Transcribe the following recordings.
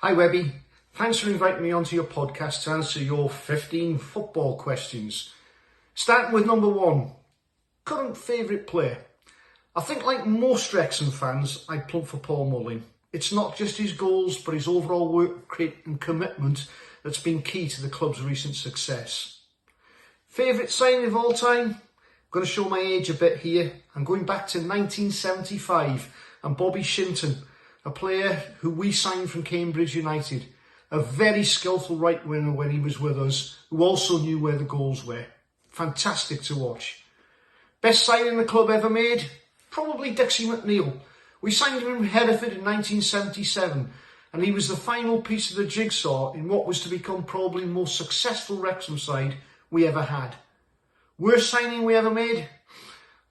Hi Webby, thanks for inviting me onto your podcast to answer your 15 football questions. Starting with number 1, current favourite player. I think like most Wrexham fans, I'd plug for Paul Mullin. It's not just his goals, but his overall work rate and commitment that's been key to the club's recent success. Favourite signing of all time? I'm going to show my age a bit here. I'm going back to 1975 and Bobby Shinton, a player who we signed from Cambridge United. A very skillful right winger when he was with us, who also knew where the goals were. Fantastic to watch. Best signing the club ever made? Probably Dixie McNeil. We signed him from Hereford in 1977, and he was the final piece of the jigsaw in what was to become probably the most successful Wrexham side we ever had. Worst signing we ever made?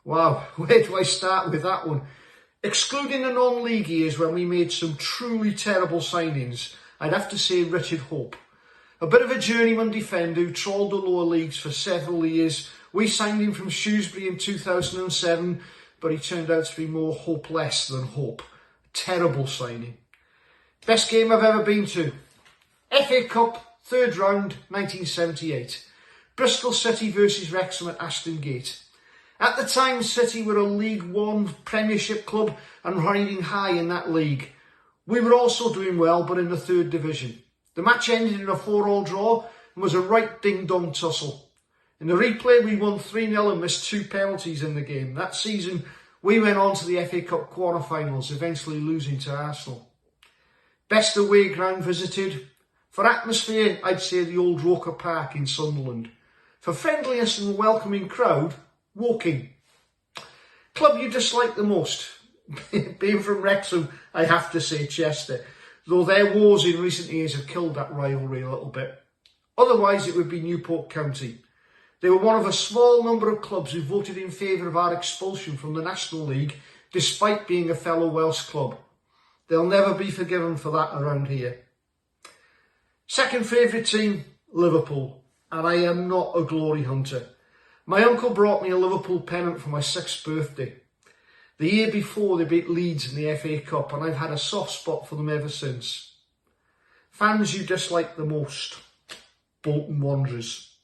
Wow, where do I start with that one? Excluding the non-league years when we made some truly terrible signings, I'd have to say Richard Hope. A bit of a journeyman defender who trawled the lower leagues for several years. We signed him from Shrewsbury in 2007, but he turned out to be more hopeless than hope. Terrible signing. Best game I've ever been to? FA Cup, 3rd round, 1978. Bristol City versus Wrexham at Ashton Gate. At the time, City were a League One Premiership club and riding high in that league. We were also doing well, but in the 3rd division. The match ended in a 4-4 draw and was a right ding-dong tussle. In the replay, we won 3-0 and missed 2 penalties in the game. That season, we went on to the FA Cup quarter-finals, eventually losing to Arsenal. Best away ground visited? For atmosphere, I'd say the old Roker Park in Sunderland. For friendliness and welcoming crowd, Woking. Club you dislike the most? Being from Wrexham, I have to say Chester, though their wars in recent years have killed that rivalry a little bit. Otherwise, it would be Newport County. They were one of a small number of clubs who voted in favour of our expulsion from the National League, despite being a fellow Welsh club. They'll never be forgiven for that around here. Second favourite team, Liverpool, and I am not a glory hunter. My uncle brought me a Liverpool pennant for my 6th birthday. The year before they beat Leeds in the FA Cup, and I've had a soft spot for them ever since. Fans you dislike the most? Bolton Wanderers.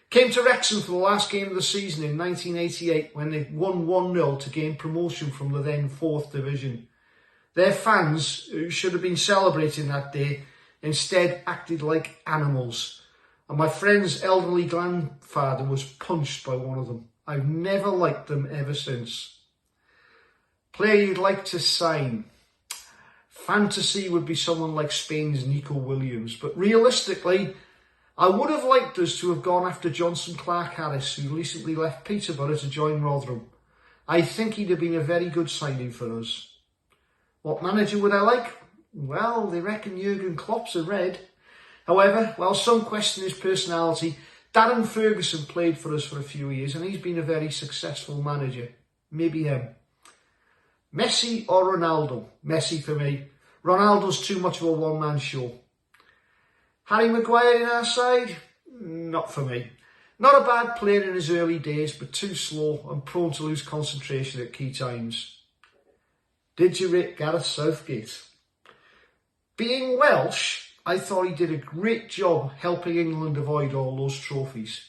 Came to Wrexham for the last game of the season in 1988 when they won 1-0 to gain promotion from the then 4th division. Their fans, who should have been celebrating that day, instead acted like animals. And my friend's elderly grandfather was punched by one of them. I've never liked them ever since. Player you'd like to sign? Fantasy would be someone like Spain's Nico Williams, but realistically, I would have liked us to have gone after Johnson Clark-Harris, who recently left Peterborough to join Rotherham. I think he'd have been a very good signing for us. What manager would I like? Well, they reckon Jurgen Klopp's a red. However, while some question his personality, Darren Ferguson played for us for a few years and he's been a very successful manager. Maybe him. Messi or Ronaldo? Messi for me. Ronaldo's too much of a one-man show. Harry Maguire in our side? Not for me. Not a bad player in his early days, but too slow and prone to lose concentration at key times. Did you rate Gareth Southgate? Being Welsh, I thought he did a great job helping England avoid all those trophies.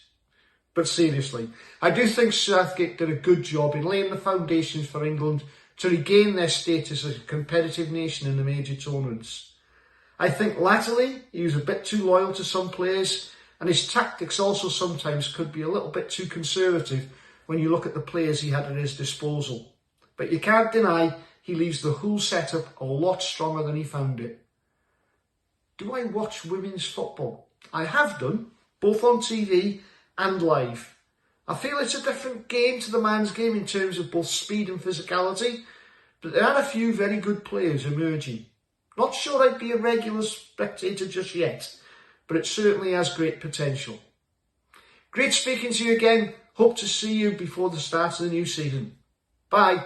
But seriously, I do think Southgate did a good job in laying the foundations for England to regain their status as a competitive nation in the major tournaments. I think latterly he was a bit too loyal to some players, and his tactics also sometimes could be a little bit too conservative when you look at the players he had at his disposal. But you can't deny he leaves the whole setup a lot stronger than he found it. Do I watch women's football? I have done, both on TV and live. I feel it's a different game to the man's game in terms of both speed and physicality, but there are a few very good players emerging. Not sure I'd be a regular spectator just yet, but it certainly has great potential. Great speaking to you again. Hope to see you before the start of the new season. Bye.